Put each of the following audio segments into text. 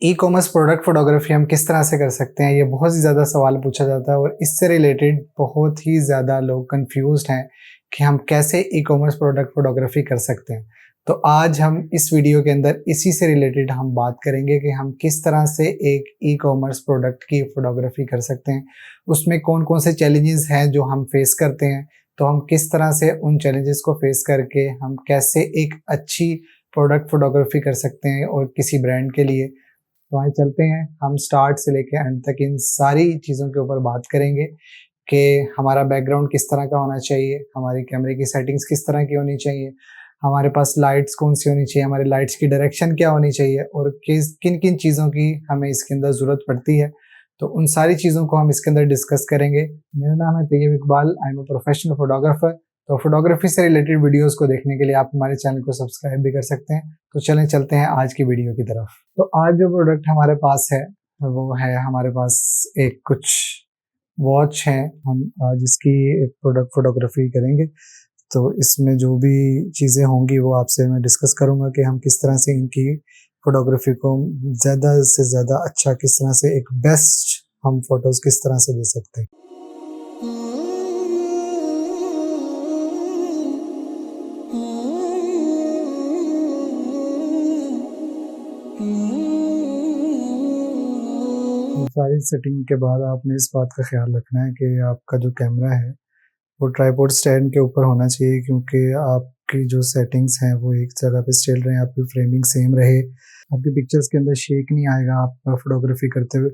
E commerce product photography हम किस तरह से कर सकते हैं? ये बहुत ही ज़्यादा सवाल पूछा जाता है और इससे रिलेटेड बहुत ही ज़्यादा लोग कन्फ्यूज़्ड हैं कि हम कैसे ई कॉमर्स प्रोडक्ट फोटोग्राफी कर सकते हैं। तो आज हम इस वीडियो के अंदर इसी से रिलेटेड हम बात करेंगे कि हम किस तरह से एक ई कॉमर्स प्रोडक्ट की फोटोग्राफी कर सकते हैं। उसमें कौन-कौन से चैलेंजेस हैं जो हम फेस करते हैं, तो हम किस तरह से उन चैलेंजेस को फेस करके हम कैसे एक अच्छी प्रोडक्ट फोटोग्राफी कर सकते हैं और किसी ब्रांड के लिए। तो आइए चलते हैं, हम स्टार्ट से लेके एंड तक इन सारी चीज़ों के ऊपर बात करेंगे कि हमारा बैकग्राउंड किस तरह का होना चाहिए, हमारी कैमरे की सेटिंग्स किस तरह की होनी चाहिए, हमारे पास लाइट्स कौन-सी होनी चाहिए, हमारी लाइट्स की डायरेक्शन क्या होनी चाहिए और किन-किन चीज़ों की हमें इसके अंदर ज़रूरत पड़ती है। तो उन सारी चीज़ों को हम इसके अंदर डिस्कस करेंगे। मेरा नाम है Tayyab Iqbal, I am a professional photographer. तो फोटोग्राफी से रिलेटेड वीडियोज़ को देखने के लिए आप हमारे चैनल को सब्सक्राइब भी कर सकते हैं। तो चलें चलते हैं आज की वीडियो की तरफ। तो आज जो प्रोडक्ट हमारे पास है, वो है हमारे पास एक कुछ वॉच है। हम आज इसकी एक प्रोडक्ट फोटोग्राफी करेंगे। तो इसमें जो भी चीज़ें होंगी वो आपसे मैं डिस्कस करूँगा कि हम किस तरह से इनकी फोटोग्राफी को ज़्यादा से ज़्यादा अच्छा किस तरह से एक बेस्ट हम फ़ोटोज़ किस तरह से दे सकते हैं। सारी सेटिंग के बाद आपने इस बात का ख्याल रखना है कि आपका जो कैमरा है वो ट्राइपॉड स्टैंड के ऊपर होना चाहिए, क्योंकि आपकी जो सेटिंग्स हैं वो एक जगह पे स्टिल रहें, आपकी फ्रेमिंग सेम रहे, आपकी पिक्चर्स के अंदर शेक नहीं आएगा आप फोटोग्राफी करते हुए।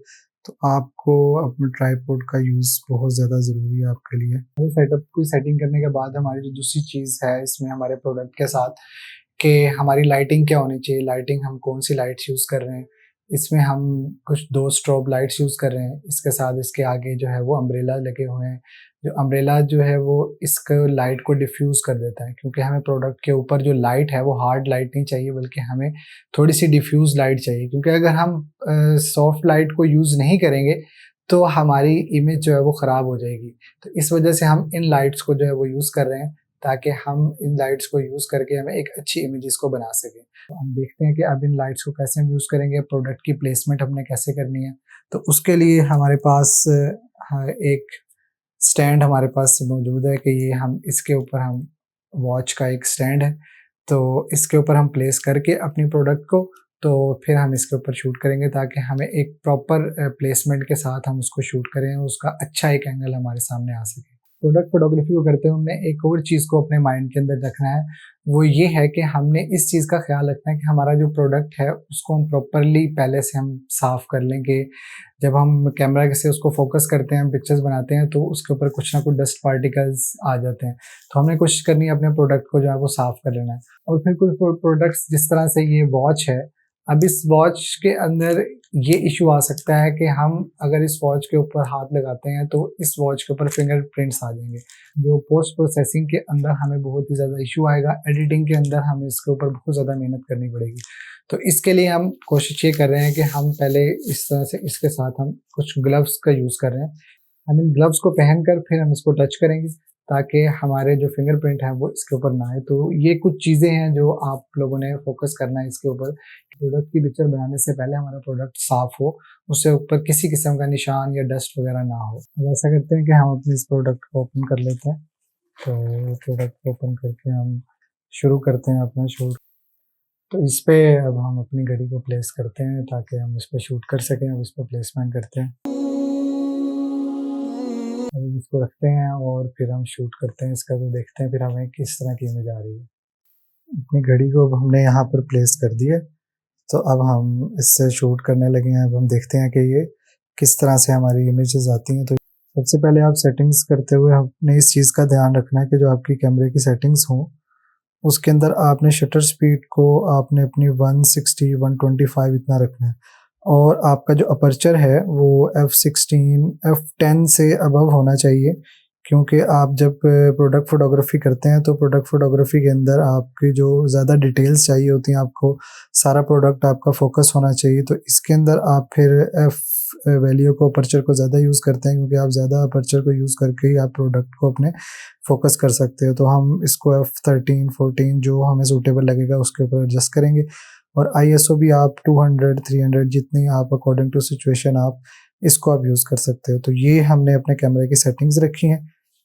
तो आपको अपने ट्राइपॉड का यूज़ बहुत ज़्यादा ज़रूरी है आपके लिए। सेटअप की सेटिंग करने के बाद हमारी जो दूसरी चीज़ है इसमें हमारे प्रोडक्ट के साथ कि हमारी लाइटिंग क्या होनी चाहिए, लाइटिंग हम कौन-सी लाइट्स यूज़ कर रहे हैं। इसमें हम कुछ 2 स्ट्रोब लाइट्स यूज़ कर रहे हैं। इसके साथ इसके आगे जो है वो अम्ब्रेला लगे हुए हैं। जो अम्ब्रेला जो है वो इसको लाइट को डिफ्यूज़ कर देता है, क्योंकि हमें प्रोडक्ट के ऊपर जो लाइट है वो हार्ड लाइट नहीं चाहिए, बल्कि हमें थोड़ी-सी डिफ्यूज़ लाइट चाहिए। क्योंकि अगर हम सॉफ्ट लाइट को यूज़ नहीं करेंगे, तो हमारी इमेज जो है वो ख़राब हो जाएगी। तो इस वजह से हम इन लाइट्स को जो है वो यूज़ कर रहे हैं, ताकि हम इन लाइट्स को यूज़ करके हमें एक अच्छी इमेजेस को बना सकें। तो हम देखते हैं कि अब इन लाइट्स को कैसे हम यूज़ करेंगे, प्रोडक्ट की प्लेसमेंट हमने कैसे करनी है। तो उसके लिए हमारे पास एक स्टैंड हमारे पास मौजूद है कि ये हम इसके ऊपर हम वॉच का एक स्टैंड है, तो इसके ऊपर हम प्लेस करके अपनी प्रोडक्ट को, तो फिर हम इसके ऊपर शूट करेंगे ताकि हमें एक प्रॉपर प्लेसमेंट के साथ हम उसको शूट करें, उसका अच्छा एक एंगल हमारे सामने आ सके। प्रोडक्ट फोटोग्राफी को करते हुए हमने एक और चीज़ को अपने माइंड के अंदर रखना है, वो ये है कि हमने इस चीज़ का ख्याल रखना है कि हमारा जो प्रोडक्ट है उसको हम प्रॉपरली पहले से हम साफ़ कर लें कि जब हम कैमरा से उसको फोकस करते हैं, हम पिक्चर्स बनाते हैं, तो उसके ऊपर कुछ ना कुछ डस्ट पार्टिकल्स आ जाते हैं। तो हमने कोशिश करनी है अपने प्रोडक्ट को जो है वो साफ़ कर लेना है। और फिर कुछ प्रोडक्ट्स जिस तरह से ये वॉच है, अब इस वॉच के अंदर ये इश्यू आ सकता है कि हम अगर इस वॉच के ऊपर हाथ लगाते हैं तो इस वॉच के ऊपर फिंगरप्रिंट्स आ जाएंगे, जो पोस्ट प्रोसेसिंग के अंदर हमें बहुत ही ज़्यादा इश्यू आएगा। एडिटिंग के अंदर हमें इसके ऊपर बहुत ज़्यादा मेहनत करनी पड़ेगी। तो इसके लिए हम कोशिश ये कर रहे हैं कि हम पहले इस तरह से इसके साथ हम कुछ ग्लव्स का यूज़ कर रहे हैं। हम इन ग्लव्स को पहनकर फिर हम इसको टच करेंगे, ताकि हमारे जो फिंगरप्रिंट है वो इसके ऊपर ना आए। तो ये कुछ चीज़ें हैं जो आप लोगों ने फोकस करना है इसके ऊपर। प्रोडक्ट की पिक्चर बनाने से पहले हमारा प्रोडक्ट साफ़ हो, उससे ऊपर किसी किस्म का निशान या डस्ट वगैरह ना हो। अब ऐसा करते हैं कि हम अपने इस प्रोडक्ट को ओपन कर लेते हैं। तो प्रोडक्ट को ओपन करके हम शुरू करते हैं अपना शूट। तो इस पे अब हम अपनी घड़ी को प्लेस करते हैं ताकि हम इस पे शूट कर सकें। अब इस पे प्लेसमेंट करते हैं, अब इसको रखते हैं और फिर हम शूट करते हैं इसका, तो देखते हैं फिर हमें किस तरह की इमेज आ रही है। अपनी घड़ी को अब हमने यहाँ पर प्लेस कर दिया, तो अब हम इससे शूट करने लगे हैं। अब हम देखते हैं कि ये किस तरह से हमारी इमेजेस आती हैं। तो सबसे पहले आप सेटिंग्स करते हुए आपने इस चीज़ का ध्यान रखना है कि जो आपकी कैमरे की सेटिंग्स हों, उसके अंदर आपने शटर स्पीड को आपने अपनी 160 125 इतना रखना है, और आपका जो अपर्चर है वो f16 f10 से अबव होना चाहिए, क्योंकि आप जब प्रोडक्ट फोटोग्राफी करते हैं तो प्रोडक्ट फोटोग्राफी के अंदर आपकी जो ज़्यादा डिटेल्स चाहिए होती हैं, आपको सारा प्रोडक्ट आपका फोकस होना चाहिए। तो इसके अंदर आप फिर एफ वैल्यू को अपर्चर को ज़्यादा यूज़ करते हैं, क्योंकि आप ज़्यादा अपर्चर को यूज़ करके ही आप प्रोडक्ट को अपने फोकस कर सकते हो। तो हम इसको f13 14 जो हमें सूटेबल लगेगा उसके ऊपर एडजस्ट करेंगे, और ISO भी आप 200 300 जितनी आप अकॉर्डिंग टू सिचुएशन आप इसको आप यूज़ कर सकते हो। तो ये हमने अपने कैमरे की सेटिंग्स रखी हैं,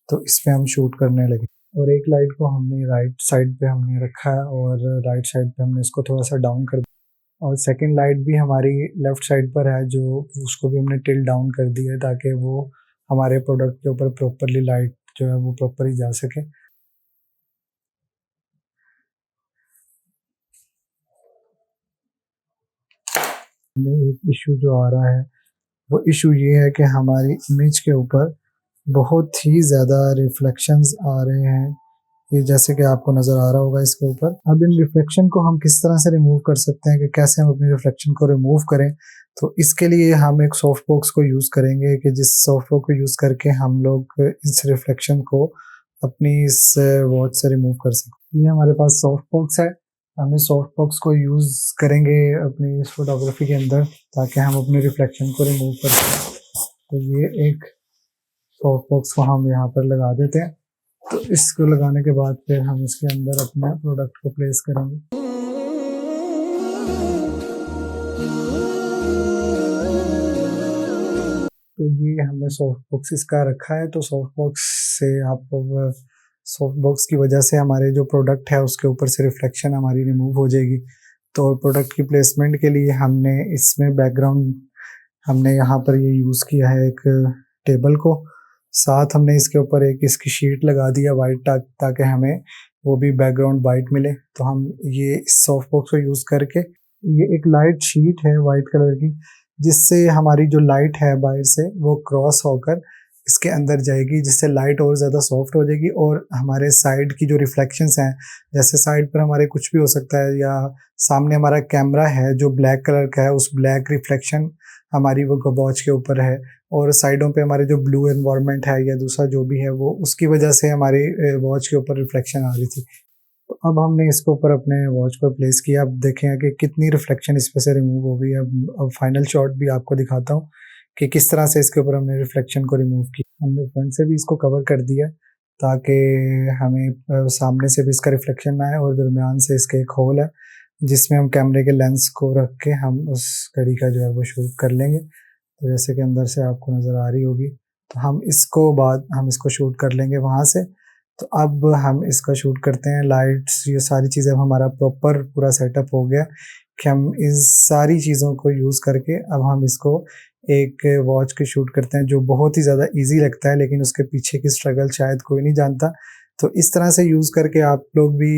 तो इसमें हम शूट करने लगे। और एक लाइट को हमने राइट साइड पे हमने रखा है और राइट साइड पे हमने इसको थोड़ा सा डाउन कर दिया, और सेकंड लाइट भी हमारी लेफ्ट साइड पर है जो उसको भी हमने टिल्ट डाउन कर दिया है ताकि वो हमारे प्रोडक्ट के ऊपर प्रॉपरली लाइट जो है वो प्रॉपरली जा सके। में एक इशू जो आ रहा है वो इशू ये है कि हमारी इमेज के ऊपर बहुत ही ज़्यादा रिफ्लेक्शंस आ रहे हैं, ये जैसे कि आपको नज़र आ रहा होगा इसके ऊपर। अब इन रिफ्लेक्शन को हम किस तरह से रिमूव कर सकते हैं, कि कैसे हम अपनी रिफ्लेक्शन को रिमूव करें, तो इसके लिए हम एक सॉफ्ट बॉक्स को यूज़ करेंगे कि जिस सॉफ्ट बॉक्स को यूज़ करके हम लोग इस रिफ्लेक्शन को अपनी इस वॉच से रिमूव कर सकते हैं। ये हमारे पास सॉफ्ट बॉक्स है, हम इस सॉफ्ट बॉक्स को यूज़ करेंगे अपनी इस फोटोग्राफी के अंदर ताकि हम अपने रिफ्लेक्शन को रिमूव कर सकें। तो ये एक सॉफ्ट बॉक्स को हम यहाँ पर लगा देते हैं। तो इसको लगाने के बाद फिर हम इसके अंदर अपने प्रोडक्ट को प्लेस करेंगे। तो ये हमने सॉफ्ट बॉक्स इसका रखा है, तो सॉफ्ट बॉक्स से आप सॉफ्ट बॉक्स की वजह से हमारे जो प्रोडक्ट है उसके ऊपर से रिफ्लेक्शन हमारी रिमूव हो जाएगी। तो प्रोडक्ट की प्लेसमेंट के लिए हमने इसमें बैकग्राउंड हमने यहाँ पर ये यूज़ किया है एक टेबल को, साथ हमने इसके ऊपर एक इसकी शीट लगा दिया वाइट ताकि हमें वो भी बैकग्राउंड वाइट मिले। तो हम ये इस सॉफ्ट बॉक्स को यूज़ करके, ये एक लाइट शीट है वाइट कलर की जिससे हमारी जो लाइट है बाहर से वो क्रॉस होकर इसके अंदर जाएगी, जिससे लाइट और ज़्यादा सॉफ्ट हो जाएगी और हमारे साइड की जो रिफ्लेक्शंस हैं, जैसे साइड पर हमारे कुछ भी हो सकता है या सामने हमारा कैमरा है जो ब्लैक कलर का है, उस ब्लैक रिफ्लेक्शन हमारी वो वॉच के ऊपर है, और साइडों पे हमारे जो ब्लू एनवायरनमेंट है या दूसरा जो भी है वो उसकी वजह से हमारी वॉच के ऊपर रिफ्लेक्शन आ रही थी। तो अब हमने इसके ऊपर अपने वॉच को प्लेस किया। अब देखें कि कितनी रिफ्लेक्शन इस पे से रिमूव हो गई। अब फाइनल शॉट भी आपको दिखाता हूँ कि किस तरह से इसके ऊपर हमने रिफ्लेक्शन को रिमूव किया। हमने फ्रंट से भी इसको कवर कर दिया ताकि हमें सामने से भी इसका रिफ्लेक्शन ना आए, और दरमियान से इसके एक होल है जिसमें हम कैमरे के लेंस को रख के हम उस घड़ी का जो है वो शूट कर लेंगे। तो जैसे कि अंदर से आपको नज़र आ रही होगी, तो हम इसको शूट कर लेंगे वहाँ से। तो अब हम इसका शूट करते हैं। लाइट्स ये सारी चीज़ें, अब हमारा प्रॉपर पूरा सेटअप हो गया कि हम इस सारी चीज़ों को यूज़ करके अब हम इसको एक वॉच के शूट करते हैं जो बहुत ही ज़्यादा ईजी लगता है, लेकिन उसके पीछे की स्ट्रगल शायद कोई नहीं जानता। तो इस तरह से यूज़ करके आप लोग भी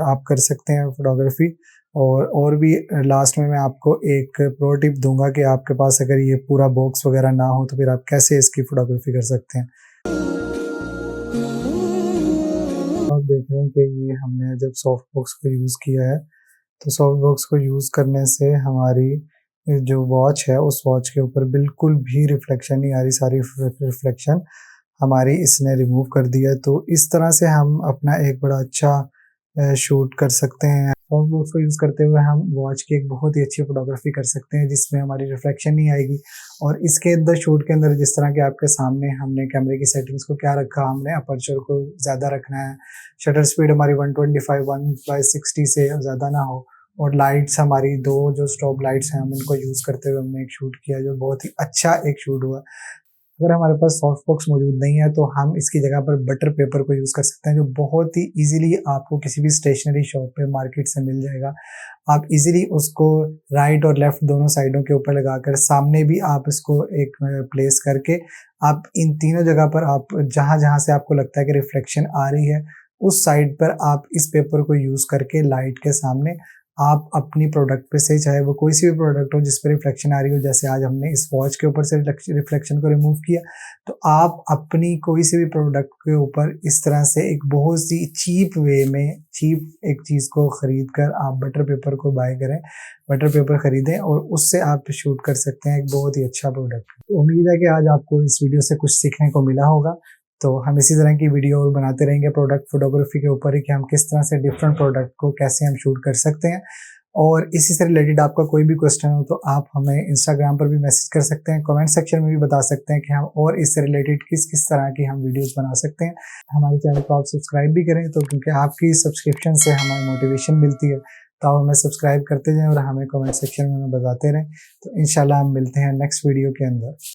आप कर सकते हैं फ़ोटोग्राफ़ी। और भी लास्ट में मैं आपको एक प्रो टिप दूँगा कि आपके पास अगर ये पूरा बॉक्स वग़ैरह ना हो तो फिर आप कैसे इसकी फ़ोटोग्राफ़ी कर सकते हैं। आप देख रहे हैं कि ये हमने जब सॉफ्ट बॉक्स को यूज़ किया है, तो सॉफ्ट बॉक्स को यूज़ करने से हमारी जो वॉच है उस वॉच के ऊपर बिल्कुल भी रिफ्लेक्शन नहीं आ रही, सारी रिफ्लेक्शन हमारी इसने रिमूव कर दिया। तो इस तरह से हम अपना एक बड़ा अच्छा शूट कर सकते हैं। सॉफ्ट बॉक्स को यूज़ करते हुए हम वॉच की एक बहुत ही अच्छी फ़ोटोग्राफ़ी कर सकते हैं जिसमें हमारी रिफ्लेक्शन नहीं आएगी। और इसके अंदर शूट के अंदर जिस तरह के आपके सामने हमने कैमरे की सेटिंग्स को क्या रखा, हमने अपर्चर को ज़्यादा रखना है, शटर स्पीड हमारी 125 1/60 से ज़्यादा ना हो, और लाइट्स हमारी 2 जो स्ट्रोब लाइट्स हैं हम इनको यूज़ करते हुए हमने एक शूट किया जो बहुत ही अच्छा एक शूट हुआ। अगर हमारे पास सॉफ्ट बॉक्स मौजूद नहीं है तो हम इसकी जगह पर बटर पेपर को यूज़ कर सकते हैं जो बहुत ही ईज़िली आपको किसी भी स्टेशनरी शॉप पे मार्केट से मिल जाएगा। आप ईज़िली उसको राइट और लेफ्ट दोनों साइडों के ऊपर लगाकर सामने भी आप इसको एक प्लेस करके आप इन तीनों जगह पर आप जहाँ-जहाँ से आपको लगता है कि रिफ्लेक्शन आ रही है, उस साइड पर आप इस पेपर को यूज़ करके लाइट के सामने आप अपनी प्रोडक्ट पे से, चाहे वो कोई सी भी प्रोडक्ट हो जिस पे रिफ्लेक्शन आ रही हो, जैसे आज हमने इस वॉच के ऊपर से रिफ्लेक्शन को रिमूव किया, तो आप अपनी कोई सी भी प्रोडक्ट के ऊपर इस तरह से एक बहुत सी चीप वे में चीप एक चीज़ को ख़रीद कर आप बटर पेपर को बाय करें, बटर पेपर ख़रीदें और उससे आप शूट कर सकते हैं एक बहुत ही अच्छा प्रोडक्ट। तो उम्मीद है कि आज आपको इस वीडियो से कुछ सीखने को मिला होगा। तो हम इसी तरह की वीडियो और बनाते रहेंगे प्रोडक्ट फोटोग्राफी के ऊपर ही कि हम किस तरह से डिफरेंट प्रोडक्ट को कैसे हम शूट कर सकते हैं। और इसी से रिलेटेड आपका कोई भी क्वेश्चन हो तो आप हमें इंस्टाग्राम पर भी मैसेज कर सकते हैं, कमेंट सेक्शन में भी बता सकते हैं कि हम और इससे रिलेटेड किस किस तरह की हम वीडियोस बना सकते हैं। हमारे चैनल को आप सब्सक्राइब भी करें तो क्योंकि आपकी सब्सक्रिप्शन से हमें मोटिवेशन मिलती है। तो आप हमें सब्सक्राइब करते जाएँ और हमें कमेंट सेक्शन में हमें बताते रहें। तो इंशाल्लाह हम मिलते हैं नेक्स्ट वीडियो के अंदर।